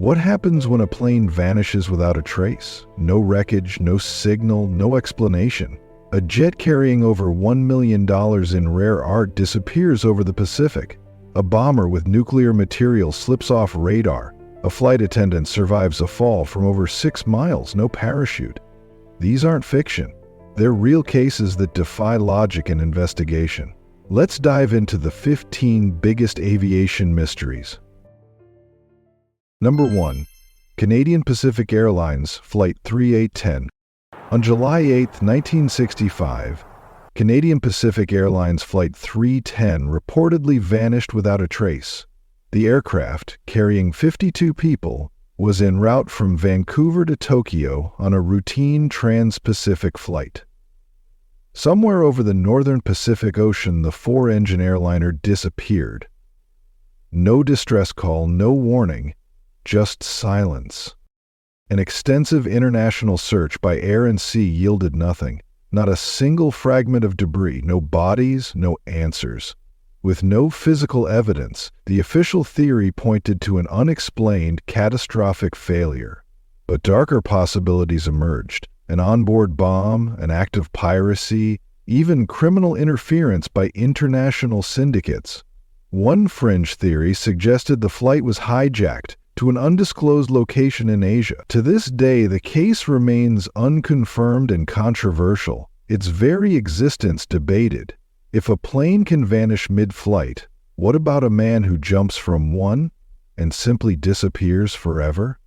What happens when a plane vanishes without a trace? No wreckage, no signal, no explanation. A jet carrying over $1 million in rare art disappears over the Pacific. A bomber with nuclear material slips off radar. A flight attendant survives a fall from over 6 miles, no parachute. These aren't fiction. They're real cases that defy logic and investigation. Let's dive into the 15 biggest aviation mysteries. Number 1. Canadian Pacific Airlines Flight 3810. On July 8, 1965, Canadian Pacific Airlines Flight 310 reportedly vanished without a trace. The aircraft, carrying 52 people, was en route from Vancouver to Tokyo on a routine trans-Pacific flight. Somewhere over the northern Pacific Ocean, the 4-engine airliner disappeared. No distress call, no warning, just silence. An extensive international search by air and sea yielded nothing. Not a single fragment of debris, no bodies, no answers. With no physical evidence, the official theory pointed to an unexplained, catastrophic failure. But darker possibilities emerged. An onboard bomb, an act of piracy, even criminal interference by international syndicates. One fringe theory suggested the flight was hijacked to an undisclosed location in Asia. To this day, the case remains unconfirmed and controversial, its very existence debated. If a plane can vanish mid-flight, what about a man who jumps from one and simply disappears forever?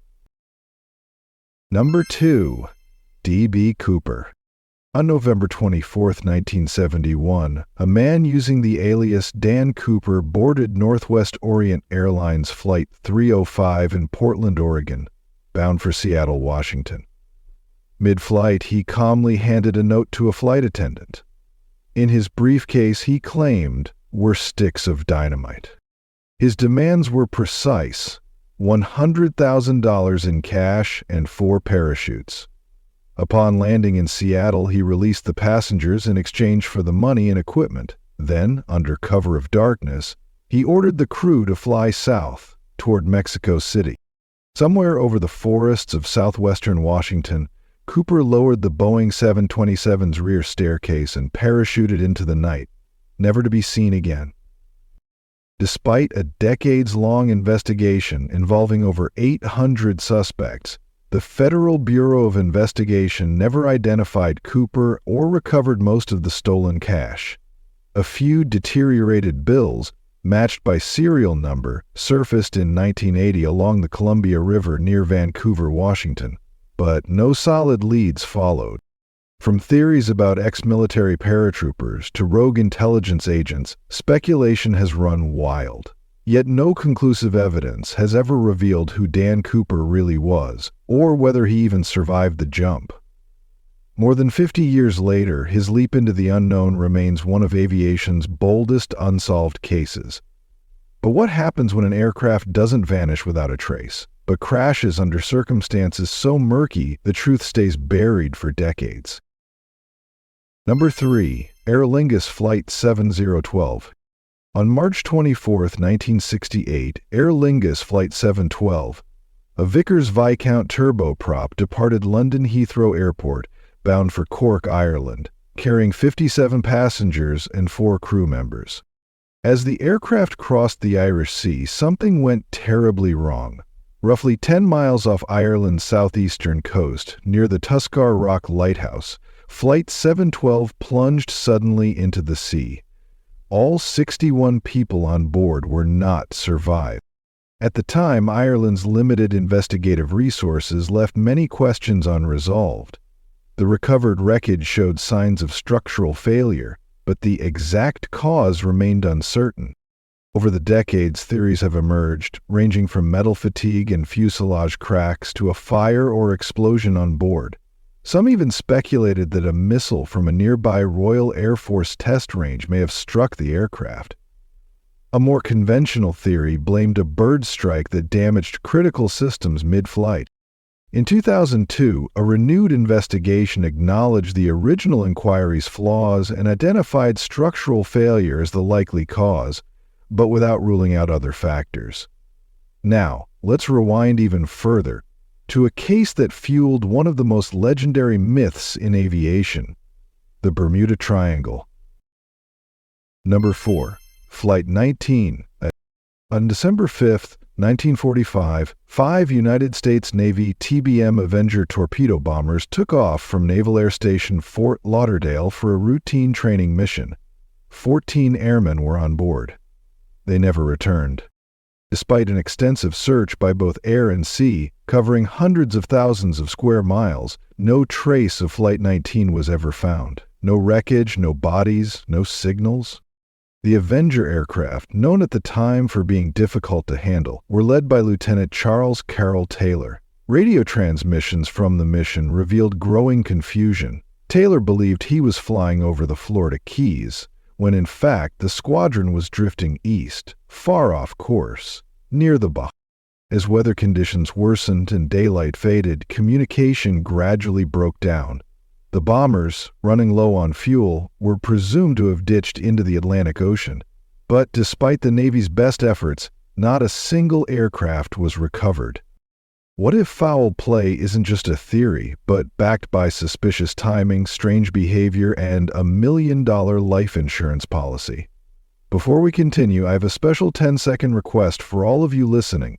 Number 2. D.B. Cooper. On November 24, 1971, a man using the alias Dan Cooper boarded Northwest Orient Airlines Flight 305 in Portland, Oregon, bound for Seattle, Washington. Mid-flight, he calmly handed a note to a flight attendant. In his briefcase, he claimed, were sticks of dynamite. His demands were precise: $100,000 in cash and 4 parachutes. Upon landing in Seattle, he released the passengers in exchange for the money and equipment. Then, under cover of darkness, he ordered the crew to fly south, toward Mexico City. Somewhere over the forests of southwestern Washington, Cooper lowered the Boeing 727's rear staircase and parachuted into the night, never to be seen again. Despite a decades-long investigation involving over 800 suspects, the Federal Bureau of Investigation never identified Cooper or recovered most of the stolen cash. A few deteriorated bills, matched by serial number, surfaced in 1980 along the Columbia River near Vancouver, Washington, but no solid leads followed. From theories about ex-military paratroopers to rogue intelligence agents, speculation has run wild. Yet no conclusive evidence has ever revealed who Dan Cooper really was, or whether he even survived the jump. More than 50 years later, his leap into the unknown remains one of aviation's boldest unsolved cases. But what happens when an aircraft doesn't vanish without a trace, but crashes under circumstances so murky the truth stays buried for decades? Number 3. Aer Lingus Flight 7012. On March 24, 1968, Aer Lingus Flight 712, a Vickers Viscount turboprop, departed London Heathrow Airport, bound for Cork, Ireland, carrying 57 passengers and 4 crew members. As the aircraft crossed the Irish Sea, something went terribly wrong. Roughly 10 miles off Ireland's southeastern coast, near the Tuskar Rock Lighthouse, Flight 712 plunged suddenly into the sea. All 61 people on board were not survived. At the time, Ireland's limited investigative resources left many questions unresolved. The recovered wreckage showed signs of structural failure, but the exact cause remained uncertain. Over the decades, theories have emerged, ranging from metal fatigue and fuselage cracks to a fire or explosion on board. Some even speculated that a missile from a nearby Royal Air Force test range may have struck the aircraft. A more conventional theory blamed a bird strike that damaged critical systems mid-flight. In 2002, a renewed investigation acknowledged the original inquiry's flaws and identified structural failure as the likely cause, but without ruling out other factors. Now, let's rewind even further to a case that fueled one of the most legendary myths in aviation, the Bermuda Triangle. Number 4. Flight 19. On December 5, 1945, 5 United States Navy TBM Avenger torpedo bombers took off from Naval Air Station Fort Lauderdale for a routine training mission. 14 airmen were on board. They never returned. Despite an extensive search by both air and sea, covering hundreds of thousands of square miles, no trace of Flight 19 was ever found. No wreckage, no bodies, no signals. The Avenger aircraft, known at the time for being difficult to handle, were led by Lieutenant Charles Carroll Taylor. Radio transmissions from the mission revealed growing confusion. Taylor believed he was flying over the Florida Keys, when in fact the squadron was drifting east, far off course, near the Bahamas. As weather conditions worsened and daylight faded, communication gradually broke down. The bombers, running low on fuel, were presumed to have ditched into the Atlantic Ocean. But despite the Navy's best efforts, not a single aircraft was recovered. What if foul play isn't just a theory, but backed by suspicious timing, strange behavior, and a $1 million life insurance policy? Before we continue, I have a special 10-second request for all of you listening.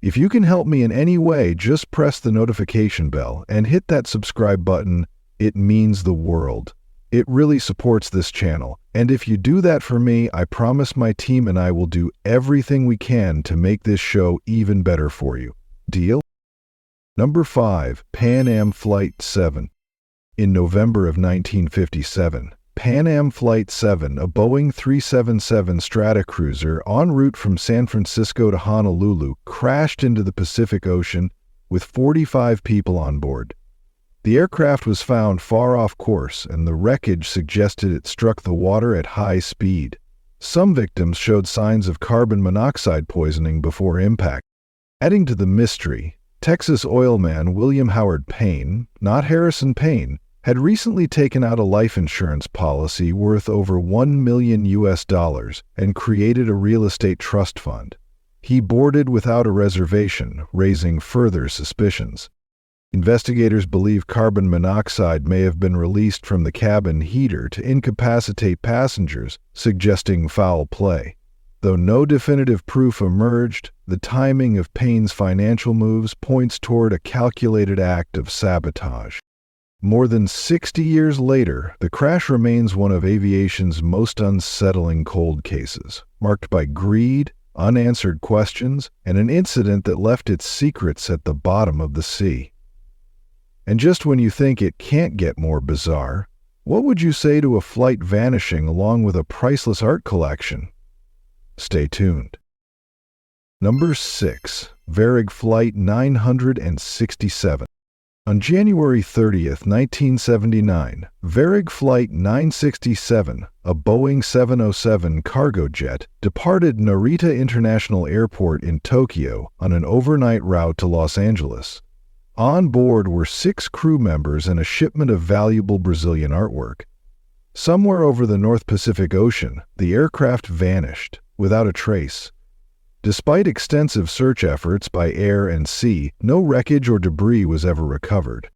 If you can help me in any way, just press the notification bell and hit that subscribe button. It means the world. It really supports this channel, and if you do that for me, I promise my team and I will do everything we can to make this show even better for you. Deal? Number 5. Pan Am Flight 7. In November of 1957, Pan Am Flight 7, a Boeing 377 Stratocruiser en route from San Francisco to Honolulu, crashed into the Pacific Ocean with 45 people on board. The aircraft was found far off course, and the wreckage suggested it struck the water at high speed. Some victims showed signs of carbon monoxide poisoning before impact. Adding to the mystery, Texas oilman William Howard Payne, not Harrison Payne, had recently taken out a life insurance policy worth over $1 million and created a real estate trust fund. He boarded without a reservation, raising further suspicions. Investigators believe carbon monoxide may have been released from the cabin heater to incapacitate passengers, suggesting foul play. Though no definitive proof emerged, the timing of Payne's financial moves points toward a calculated act of sabotage. More than 60 years later, the crash remains one of aviation's most unsettling cold cases, marked by greed, unanswered questions, and an incident that left its secrets at the bottom of the sea. And just when you think it can't get more bizarre, what would you say to a flight vanishing along with a priceless art collection? Stay tuned. Number 6. Varig Flight 967. On January 30th, 1979, Varig Flight 967, a Boeing 707 cargo jet, departed Narita International Airport in Tokyo on an overnight route to Los Angeles. On board were 6 crew members and a shipment of valuable Brazilian artwork. Somewhere over the North Pacific Ocean, the aircraft vanished, without a trace. Despite extensive search efforts by air and sea, no wreckage or debris was ever recovered.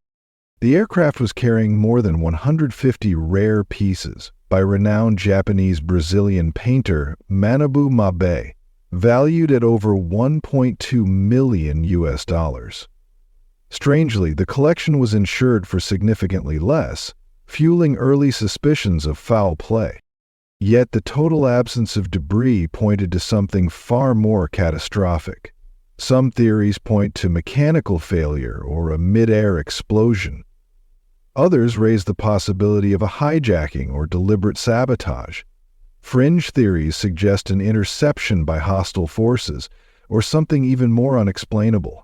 The aircraft was carrying more than 150 rare pieces by renowned Japanese-Brazilian painter Manabu Mabe, valued at over $1.2 million. Strangely, the collection was insured for significantly less, fueling early suspicions of foul play. Yet the total absence of debris pointed to something far more catastrophic. Some theories point to mechanical failure or a mid-air explosion. Others raise the possibility of a hijacking or deliberate sabotage. Fringe theories suggest an interception by hostile forces, or something even more unexplainable.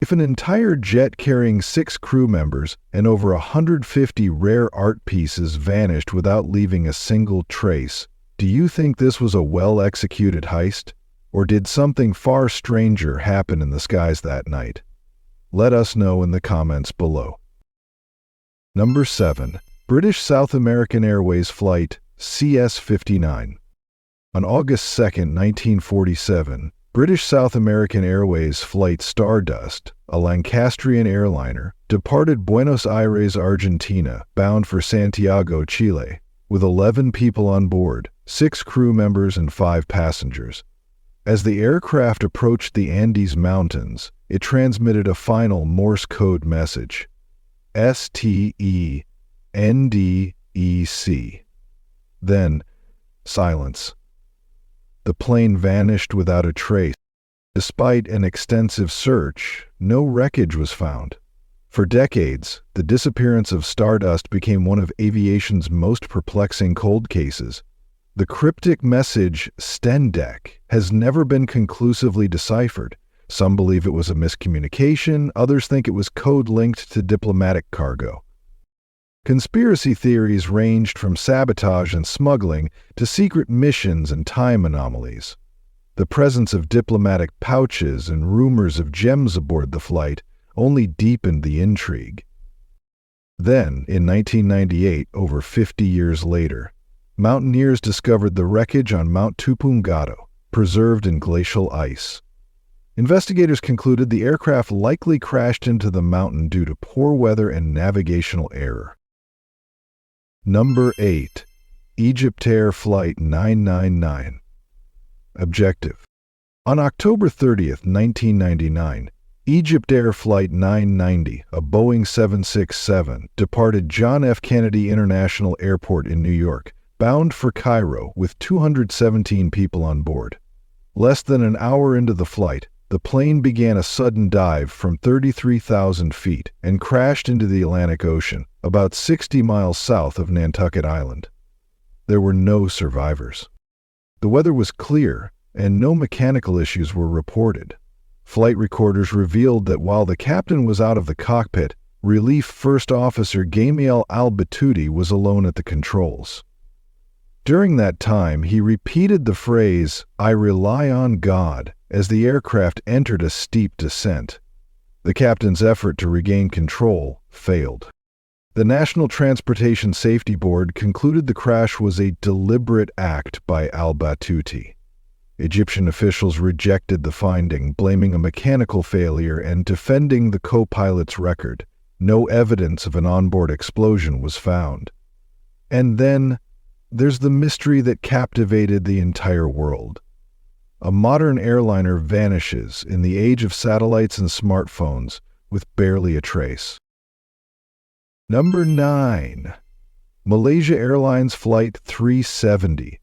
If an entire jet carrying 6 crew members and over 150 rare art pieces vanished without leaving a single trace, do you think this was a well-executed heist? Or did something far stranger happen in the skies that night? Let us know in the comments below. Number 7. British South American Airways Flight CS-59. On August 2, 1947, British South American Airways Flight Stardust, a Lancastrian airliner, departed Buenos Aires, Argentina, bound for Santiago, Chile, with 11 people on board, 6 crew members and 5 passengers. As the aircraft approached the Andes Mountains, it transmitted a final Morse code message, STENDEC. Then, silence. The plane vanished without a trace. Despite an extensive search, no wreckage was found. For decades, the disappearance of Stardust became one of aviation's most perplexing cold cases. The cryptic message STENDEC has never been conclusively deciphered. Some believe it was a miscommunication, others think it was code linked to diplomatic cargo. Conspiracy theories ranged from sabotage and smuggling to secret missions and time anomalies. The presence of diplomatic pouches and rumors of gems aboard the flight only deepened the intrigue. Then, in 1998, over 50 years later, mountaineers discovered the wreckage on Mount Tupungato, preserved in glacial ice. Investigators concluded the aircraft likely crashed into the mountain due to poor weather and navigational error. Number 8. Egyptair Flight 999. Objective: on October 30, 1999, Egyptair Flight 990, a Boeing 767, departed John F. Kennedy International Airport in New York, bound for Cairo with 217 people on board. Less than an hour into the flight, the plane began a sudden dive from 33,000 feet and crashed into the Atlantic Ocean, about 60 miles south of Nantucket Island. There were no survivors. The weather was clear, and no mechanical issues were reported. Flight recorders revealed that while the captain was out of the cockpit, Relief First Officer Gamiel Al-Batouti was alone at the controls. During that time, he repeated the phrase, "I rely on God," as the aircraft entered a steep descent. The captain's effort to regain control failed. The National Transportation Safety Board concluded the crash was a deliberate act by Al-Batouti. Egyptian officials rejected the finding, blaming a mechanical failure and defending the co-pilot's record. No evidence of an onboard explosion was found. And then, there's the mystery that captivated the entire world. A modern airliner vanishes in the age of satellites and smartphones with barely a trace. Number 9. Malaysia Airlines Flight 370.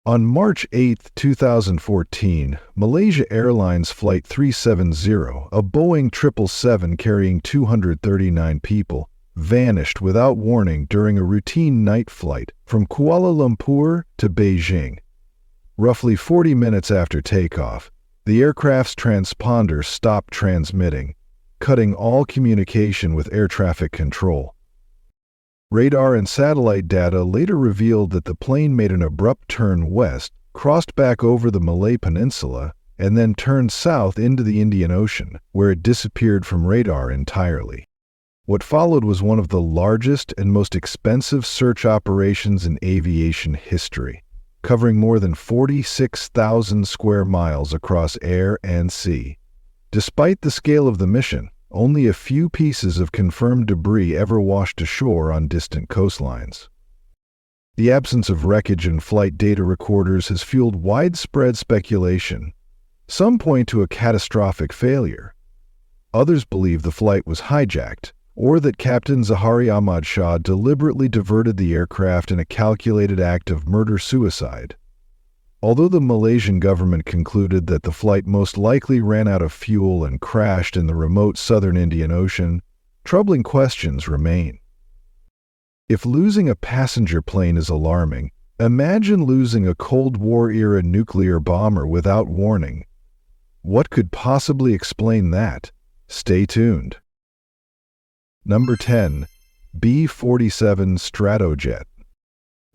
On March 8, 2014, Malaysia Airlines Flight 370, a Boeing 777 carrying 239 people, vanished without warning during a routine night flight from Kuala Lumpur to Beijing. Roughly 40 minutes after takeoff, the aircraft's transponder stopped transmitting, cutting all communication with air traffic control. Radar and satellite data later revealed that the plane made an abrupt turn west, crossed back over the Malay Peninsula, and then turned south into the Indian Ocean, where it disappeared from radar entirely. What followed was one of the largest and most expensive search operations in aviation history, covering more than 46,000 square miles across air and sea. Despite the scale of the mission, only a few pieces of confirmed debris ever washed ashore on distant coastlines. The absence of wreckage and flight data recorders has fueled widespread speculation. Some point to a catastrophic failure. Others believe the flight was hijacked, or that Captain Zahari Ahmad Shah deliberately diverted the aircraft in a calculated act of murder-suicide. Although the Malaysian government concluded that the flight most likely ran out of fuel and crashed in the remote southern Indian Ocean, troubling questions remain. If losing a passenger plane is alarming, imagine losing a Cold War-era nuclear bomber without warning. What could possibly explain that? Stay tuned. Number 10. B-47 Stratojet.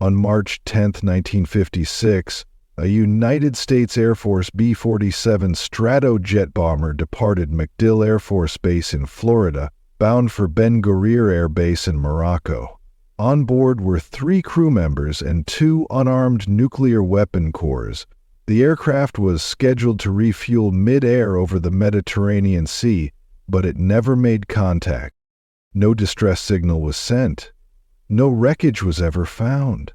On March 10, 1956, a United States Air Force B-47 Stratojet bomber departed MacDill Air Force Base in Florida, bound for Ben Guerir Air Base in Morocco. On board were 3 crew members and 2 unarmed nuclear weapon cores, The aircraft was scheduled to refuel mid-air over the Mediterranean Sea, but it never made contact. No distress signal was sent. No wreckage was ever found.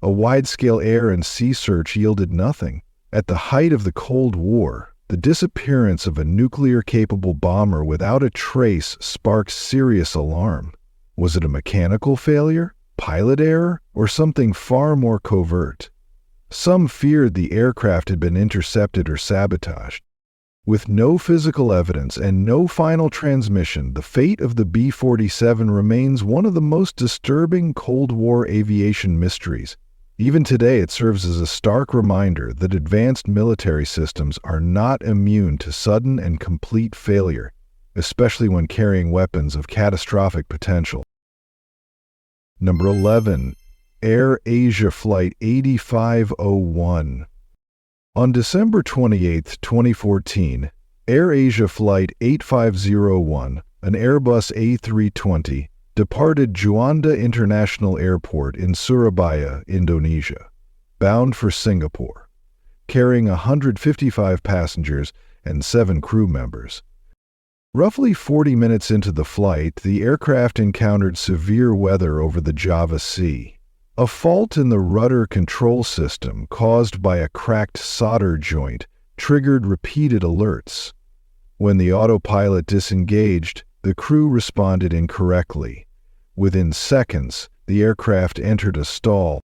A wide-scale air and sea search yielded nothing. At the height of the Cold War, the disappearance of a nuclear-capable bomber without a trace sparked serious alarm. Was it a mechanical failure, pilot error, or something far more covert? Some feared the aircraft had been intercepted or sabotaged. With no physical evidence and no final transmission, the fate of the B-47 remains one of the most disturbing Cold War aviation mysteries. Even today, it serves as a stark reminder that advanced military systems are not immune to sudden and complete failure, especially when carrying weapons of catastrophic potential. Number 11. AirAsia Flight 8501. On December 28, 2014, AirAsia Flight 8501, an Airbus A320, departed Juanda International Airport in Surabaya, Indonesia, bound for Singapore, carrying 155 passengers and 7 crew members. Roughly 40 minutes into the flight, the aircraft encountered severe weather over the Java Sea. A fault in the rudder control system caused by a cracked solder joint triggered repeated alerts. When the autopilot disengaged, the crew responded incorrectly. Within seconds, the aircraft entered a stall.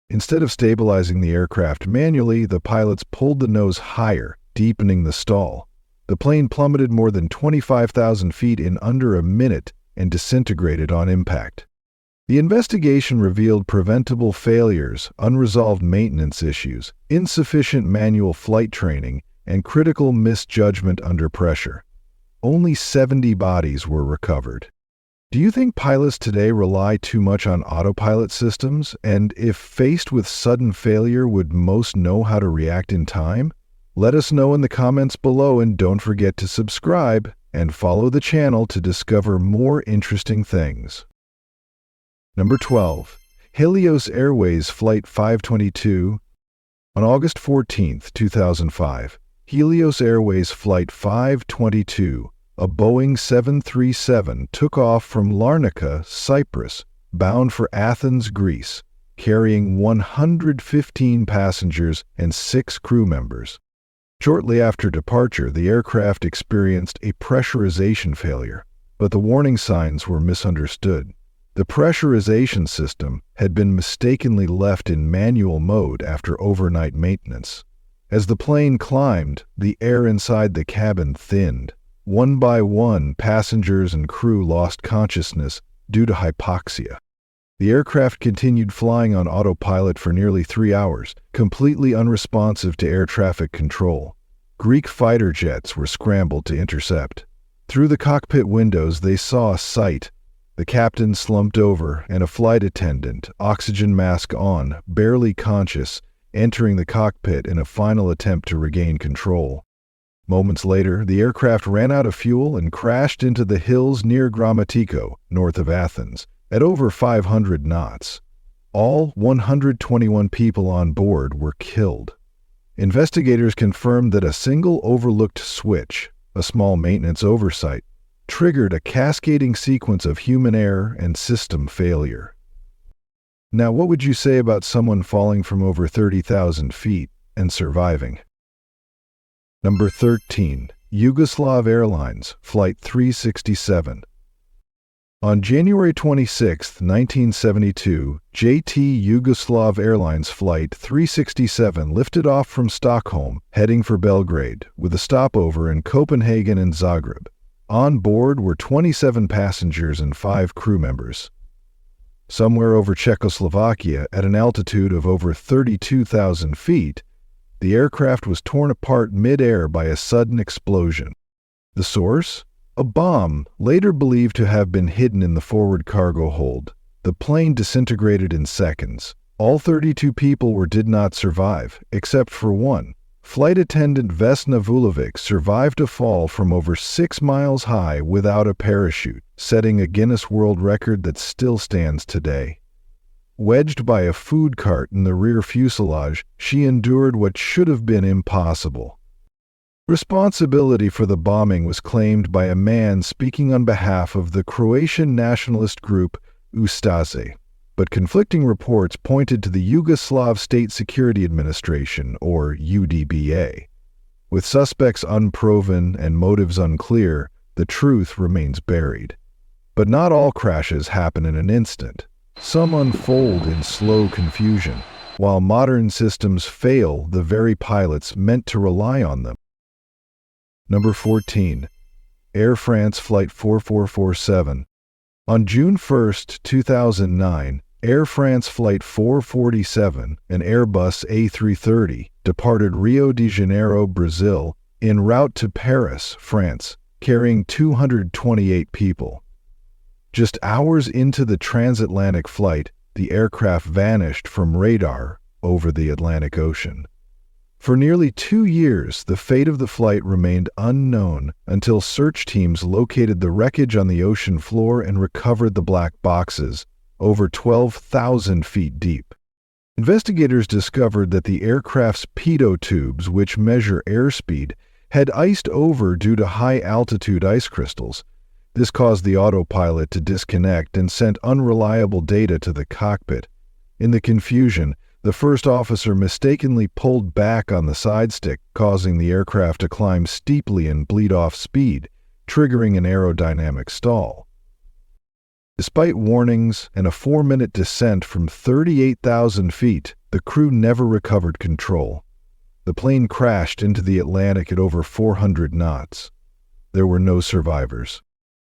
Instead of stabilizing the aircraft manually, the pilots pulled the nose higher, deepening the stall. The plane plummeted more than 25,000 feet in under a minute and disintegrated on impact. The investigation revealed preventable failures, unresolved maintenance issues, insufficient manual flight training, and critical misjudgment under pressure. Only 70 bodies were recovered. Do you think pilots today rely too much on autopilot systems? And if faced with sudden failure, would most know how to react in time? Let us know in the comments below, and don't forget to subscribe and follow the channel to discover more interesting things. Number 12. Helios Airways Flight 522. On August 14, 2005, Helios Airways Flight 522, a Boeing 737, took off from Larnaca, Cyprus, bound for Athens, Greece, carrying 115 passengers and 6 crew members. Shortly after departure, the aircraft experienced a pressurization failure, but the warning signs were misunderstood. The pressurization system had been mistakenly left in manual mode after overnight maintenance. As the plane climbed, the air inside the cabin thinned. One by one, passengers and crew lost consciousness due to hypoxia. The aircraft continued flying on autopilot for nearly 3 hours, completely unresponsive to air traffic control. Greek fighter jets were scrambled to intercept. Through the cockpit windows, they saw a sight. The captain slumped over, and a flight attendant, oxygen mask on, barely conscious, entering the cockpit in a final attempt to regain control. Moments later, the aircraft ran out of fuel and crashed into the hills near Grammatico, north of Athens, at over 500 knots. All 121 people on board were killed. Investigators confirmed that a single overlooked switch, a small maintenance oversight, triggered a cascading sequence of human error and system failure. Now, what would you say about someone falling from over 30,000 feet and surviving? Number 13. Yugoslav Airlines Flight 367. On January 26, 1972, JT Yugoslav Airlines Flight 367 lifted off from Stockholm, heading for Belgrade, with a stopover in Copenhagen and Zagreb. On board were 27 passengers and 5 crew members. Somewhere over Czechoslovakia, at an altitude of over 32,000 feet, the aircraft was torn apart mid-air by a sudden explosion. The source? A bomb, later believed to have been hidden in the forward cargo hold. The plane disintegrated in seconds. All 32 people did not survive, except for one. Flight attendant Vesna Vulovic survived a fall from over 6 miles high without a parachute, setting a Guinness World Record that still stands today. Wedged by a food cart in the rear fuselage, she endured what should have been impossible. Responsibility for the bombing was claimed by a man speaking on behalf of the Croatian nationalist group Ustaše, but conflicting reports pointed to the Yugoslav State Security Administration, or UDBA. With suspects unproven and motives unclear, the truth remains buried. But not all crashes happen in an instant. Some unfold in slow confusion, while modern systems fail the very pilots meant to rely on them. Number 14. Air France Flight 4447. On June 1, 2009, Air France Flight 447, an Airbus A330, departed Rio de Janeiro, Brazil, en route to Paris, France, carrying 228 people. Just hours into the transatlantic flight, the aircraft vanished from radar over the Atlantic Ocean. For nearly 2 years, the fate of the flight remained unknown until search teams located the wreckage on the ocean floor and recovered the black boxes, over 12,000 feet deep. Investigators discovered that the aircraft's pitot tubes, which measure airspeed, had iced over due to high-altitude ice crystals. This caused the autopilot to disconnect and sent unreliable data to the cockpit. In the confusion, the first officer mistakenly pulled back on the side stick, causing the aircraft to climb steeply and bleed off speed, triggering an aerodynamic stall. Despite warnings and a 4-minute descent from 38,000 feet, the crew never recovered control. The plane crashed into the Atlantic at over 400 knots. There were no survivors.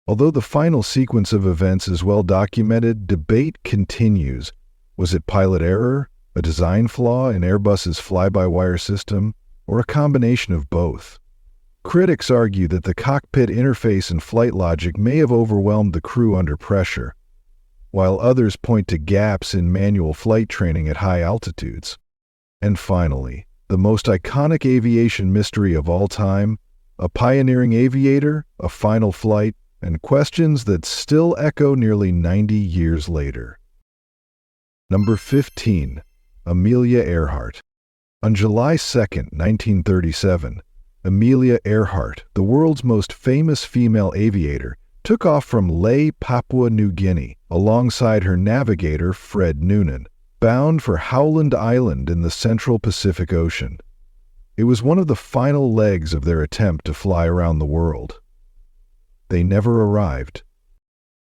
Although the final sequence of events is well documented, debate continues. Was it pilot error, a design flaw in Airbus's fly-by-wire system, or a combination of both? Critics argue that the cockpit interface and flight logic may have overwhelmed the crew under pressure, while others point to gaps in manual flight training at high altitudes. And finally, the most iconic aviation mystery of all time, a pioneering aviator, a final flight, and questions that still echo nearly 90 years later. Number 15. Amelia Earhart. On July 2, 1937, Amelia Earhart, the world's most famous female aviator, took off from Lae, Papua New Guinea, alongside her navigator Fred Noonan, bound for Howland Island in the central Pacific Ocean. It was one of the final legs of their attempt to fly around the world. They never arrived.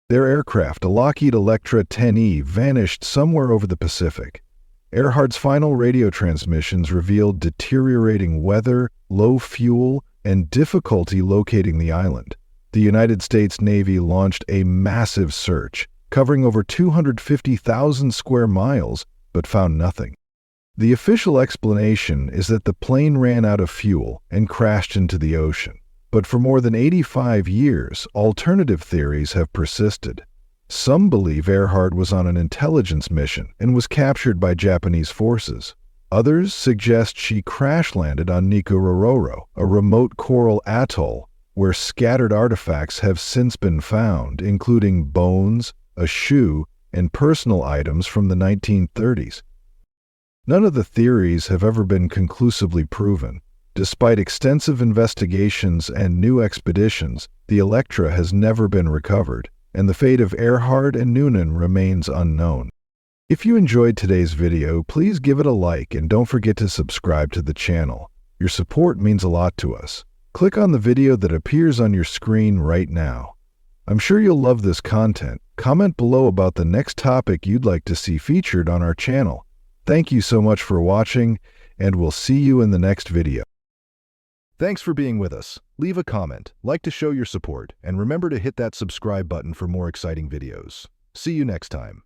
Their aircraft, a Lockheed Electra 10E, vanished somewhere over the Pacific. Earhart's final radio transmissions revealed deteriorating weather, low fuel, and difficulty locating the island. The United States Navy launched a massive search, covering over 250,000 square miles, but found nothing. The official explanation is that the plane ran out of fuel and crashed into the ocean. But for more than 85 years, alternative theories have persisted. Some believe Earhart was on an intelligence mission and was captured by Japanese forces. Others suggest she crash-landed on Nikororo, a remote coral atoll where scattered artifacts have since been found, including bones, a shoe, and personal items from the 1930s. None of the theories have ever been conclusively proven. Despite extensive investigations and new expeditions, the Electra has never been recovered, and the fate of Earhart and Noonan remains unknown. If you enjoyed today's video, please give it a like and don't forget to subscribe to the channel. Your support means a lot to us. Click on the video that appears on your screen right now. I'm sure you'll love this content. Comment below about the next topic you'd like to see featured on our channel. Thank you so much for watching, and we'll see you in the next video. Thanks for being with us. Leave a comment, like to show your support, and remember to hit that subscribe button for more exciting videos. See you next time.